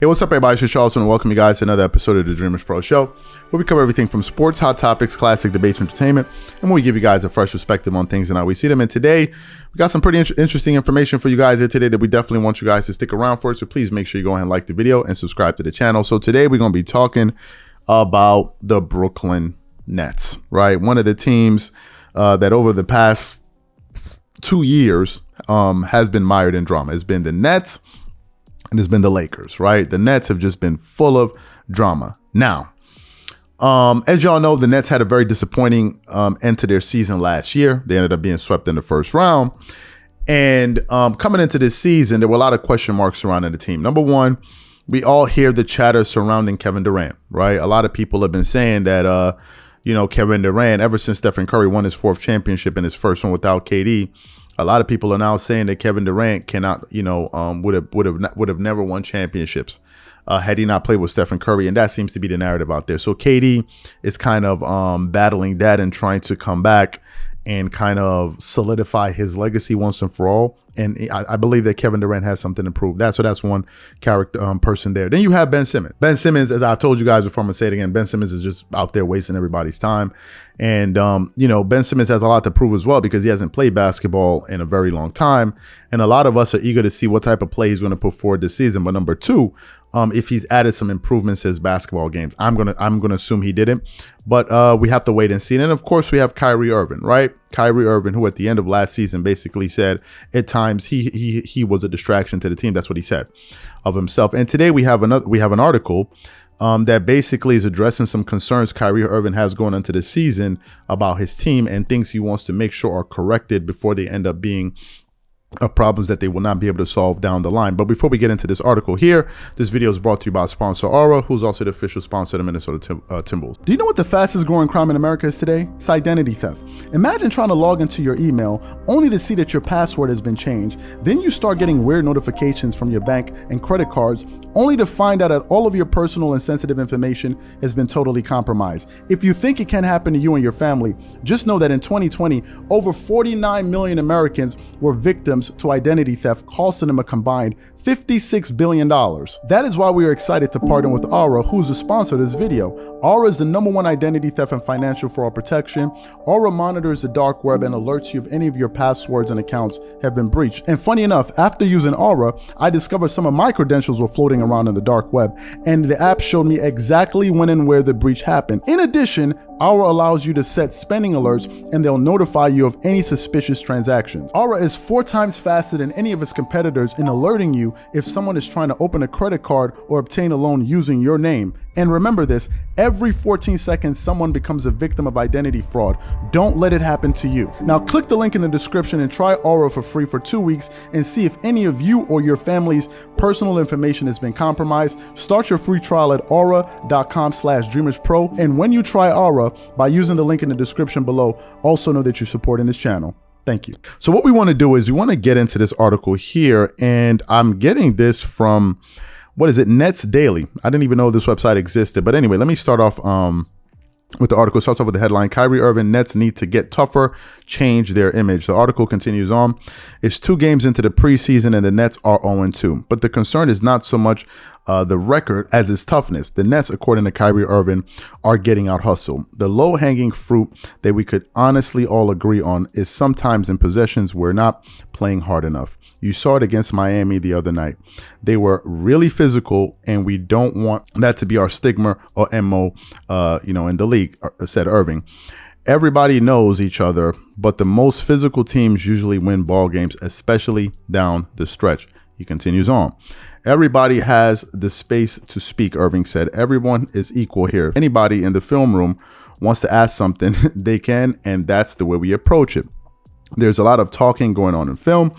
Hey, what's up, everybody? It's Charles, and welcome you guys to another episode of the Dreamerspro Show, where we cover everything from sports, hot topics, classic debates, entertainment, and we give you guys a fresh perspective on things and how we see them. And today, we got some pretty interesting information for you guys here today that we definitely want you guys to stick around for. So please make sure you go ahead and like the video and subscribe to the channel. So today, we're going to be talking about the Brooklyn Nets, right? One of the teams that over the past 2 years has been mired in drama. It's been the Nets, and it's been the Lakers, right? The Nets have just been full of drama. Now, as y'all know, the Nets had a very disappointing end to their season last year. They ended up being swept in the first round. And coming into this season, there were a lot of question marks surrounding the team. Number one, we all hear the chatter surrounding Kevin Durant, right? A lot of people have been saying that, Kevin Durant, ever since Stephen Curry won his 4th championship and his first one without KD, a lot of people are now saying that Kevin Durant cannot, would have never won championships had he not played with Stephen Curry, and that seems to be the narrative out there. So KD is kind of battling that and trying to come back and kind of solidify his legacy once and for all. And I believe that Kevin Durant has something to prove. So that's one character person there. Then you have Ben Simmons. Ben Simmons, as I've told you guys before, I'm gonna say it again, Ben Simmons is just out there wasting everybody's time. And Ben Simmons has a lot to prove as well because he hasn't played basketball in a very long time. And a lot of us are eager to see what type of play he's going to put forward this season. But number two, if he's added some improvements to his basketball games, I'm gonna assume he didn't. But we have to wait and see. And then of course we have Kyrie Irving, right? Kyrie Irving, who at the end of last season basically said at times he was a distraction to the team. That's what he said of himself. And today we have an article that basically is addressing some concerns Kyrie Irving has going into the season about his team and things he wants to make sure are corrected before they end up being problems that they will not be able to solve down the line. But before we get into this article here, this video is brought to you by sponsor Aura, who's also the official sponsor of the Minnesota Timberwolves. Do you know what the fastest growing crime in America is today? It's identity theft. Imagine trying to log into your email only to see that your password has been changed. Then you start getting weird notifications from your bank and credit cards only to find out that all of your personal and sensitive information has been totally compromised. If you think it can happen to you and your family, just know that in 2020, over 49 million Americans were victims to identity theft, costing them a combined $56 billion. That is why we are excited to partner with Aura, who's the sponsor of this video. Aura is the #1 identity theft and financial fraud protection. Aura monitors the dark web and alerts you if any of your passwords and accounts have been breached. And funny enough, after using Aura, I discovered some of my credentials were floating around in the dark web, and the app showed me exactly when and where the breach happened. In addition, Aura allows you to set spending alerts and they'll notify you of any suspicious transactions. Aura is 4 times faster than any of its competitors in alerting you if someone is trying to open a credit card or obtain a loan using your name. And remember this, every 14 seconds someone becomes a victim of identity fraud. Don't let it happen to you. Now click the link in the description and try Aura for free for 2 weeks and see if any of you or your family's personal information has been compromised. Start your free trial at aura.com/dreamerspro. And when you try Aura by using the link in the description below, also know that you're supporting this channel. Thank you. So what we want to do is we want to get into this article here, and I'm getting this from, what is it, Nets Daily. I didn't even know this website existed, but anyway, let me start off with the article. It starts off with the headline: Kyrie Irving, Nets need to get tougher, change their image. The article continues on. It's 2 games into the preseason and the Nets are 0-2. But the concern is not so much the record as its toughness. The Nets, according to Kyrie Irving, are getting out hustled. The low-hanging fruit that we could honestly all agree on is sometimes in possessions we're not playing hard enough. You saw it against Miami the other night. They were really physical, and we don't want that to be our stigma or MO, in the league, said Irving. Everybody knows each other, but the most physical teams usually win ball games, especially down the stretch. He continues on. Everybody has the space to speak, Irving said. Everyone is equal here. Anybody in the film room wants to ask something, they can, and that's the way we approach it. There's a lot of talking going on in film.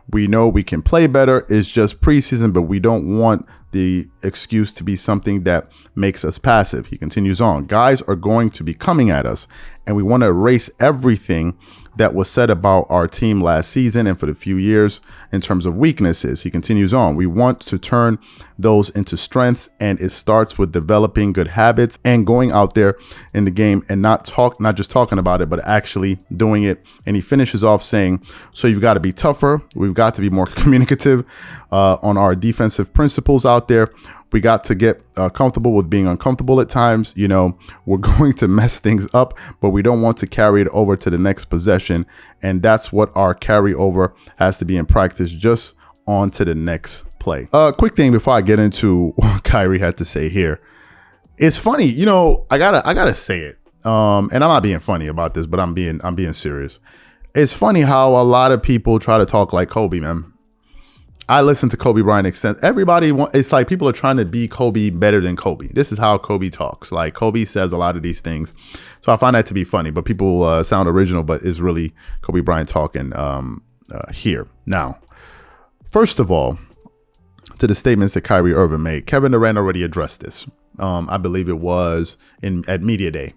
We know we can play better. It's just preseason, but we don't want the excuse to be something that makes us passive. He continues on. Guys are going to be coming at us, and we want to erase everything that was said about our team last season and for the few years in terms of weaknesses. He continues on. We want to turn those into strengths. And it starts with developing good habits and going out there in the game and not just talking about it, but actually doing it. And he finishes off saying, so you've got to be tougher. We've got to be more communicative on our defensive principles out there. We got to get comfortable with being uncomfortable at times. You know, we're going to mess things up, but we don't want to carry it over to the next possession. And that's what our carryover has to be in practice, just on to the next play. Quick thing before I get into what Kyrie had to say here. It's funny, you know, I gotta say it. And I'm not being funny about this, but I'm being serious. It's funny how a lot of people try to talk like Kobe, man. I listen to Kobe Bryant it's like people are trying to be Kobe better than Kobe. This is how Kobe talks. Like Kobe says a lot of these things. So I find that to be funny, but people sound original, but it's really Kobe Bryant talking here. Now, first of all, to the statements that Kyrie Irving made, Kevin Durant already addressed this. I believe it was at Media Day.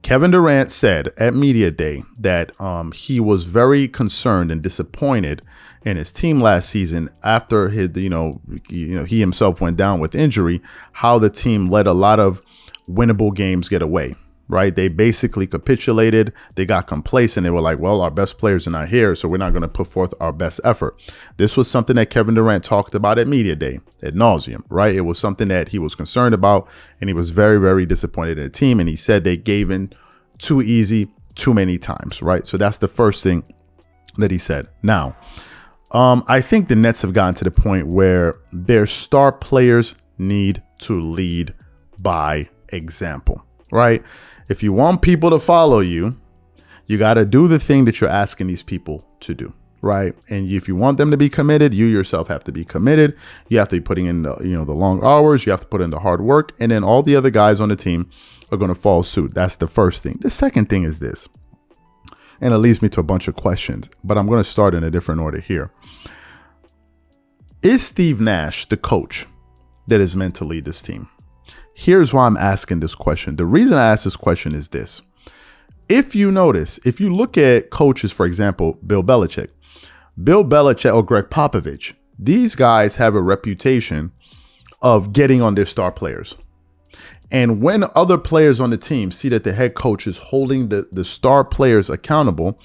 Kevin Durant said at Media Day that he was very concerned and disappointed in his team last season after his, he himself went down with injury, how the team let a lot of winnable games get away, right? They basically capitulated. They got complacent. They were like, well, our best players are not here, so we're not going to put forth our best effort. This was something that Kevin Durant talked about at Media Day ad nauseum, right? It was something that he was concerned about, and he was very, very disappointed in the team. And he said they gave in too easy, too many times, right? So that's the first thing that he said. Now, I think the Nets have gotten to the point where their star players need to lead by example, right? If you want people to follow you, you got to do the thing that you're asking these people to do, right? And if you want them to be committed, you yourself have to be committed. You have to be putting in the long hours. You have to put in the hard work, and then all the other guys on the team are going to follow suit. That's the first thing. The second thing is this, and it leads me to a bunch of questions, but I'm going to start in a different order here. Is Steve Nash the coach that is meant to lead this team? Here's why I'm asking this question. The reason I ask this question is this. If you notice, if you look at coaches, for example, Bill Belichick or Greg Popovich, these guys have a reputation of getting on their star players. And when other players on the team see that the head coach is holding the star players accountable,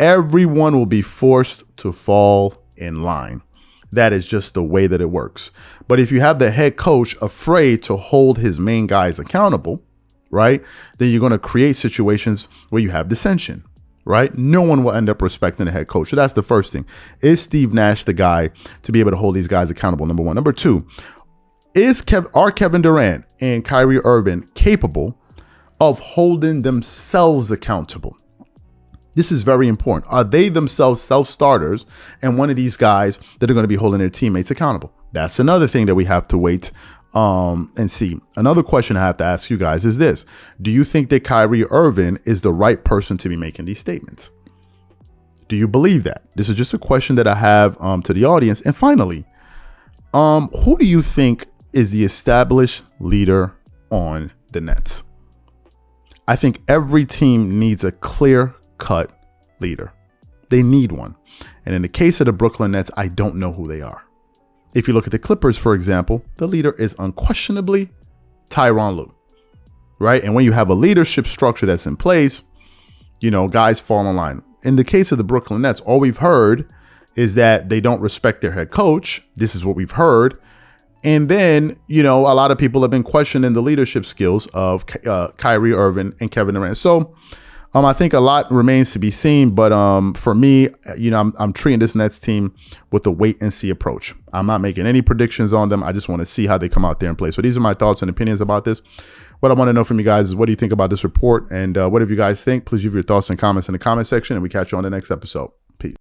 everyone will be forced to fall in line. That is just the way that it works. But if you have the head coach afraid to hold his main guys accountable, right, then you're going to create situations where you have dissension, right? No one will end up respecting the head coach. So that's the first thing. Is Steve Nash the guy to be able to hold these guys accountable? Number one. Number two, are Kevin Durant and Kyrie Irving capable of holding themselves accountable? This is very important. Are they themselves self-starters and one of these guys that are going to be holding their teammates accountable? That's another thing that we have to wait and see. Another question I have to ask you guys is this. Do you think that Kyrie Irving is the right person to be making these statements? Do you believe that? This is just a question that I have to the audience. And finally, who do you think is the established leader on the Nets? I think every team needs a clear-cut leader. They need one. And in the case of the Brooklyn Nets, I don't know who they are. If you look at the Clippers, for example, the leader is unquestionably Tyronn Lue, right? And when you have a leadership structure that's in place, guys fall in line. In the case of the Brooklyn Nets, all we've heard is that they don't respect their head coach. This is what we've heard. And then, a lot of people have been questioning the leadership skills of Kyrie Irving and Kevin Durant. So I think a lot remains to be seen. But for me, I'm treating this Nets team with a wait and see approach. I'm not making any predictions on them. I just want to see how they come out there and play. So these are my thoughts and opinions about this. What I want to know from you guys is, what do you think about this report? And what do you guys think? Please leave your thoughts and comments in the comment section, and we catch you on the next episode.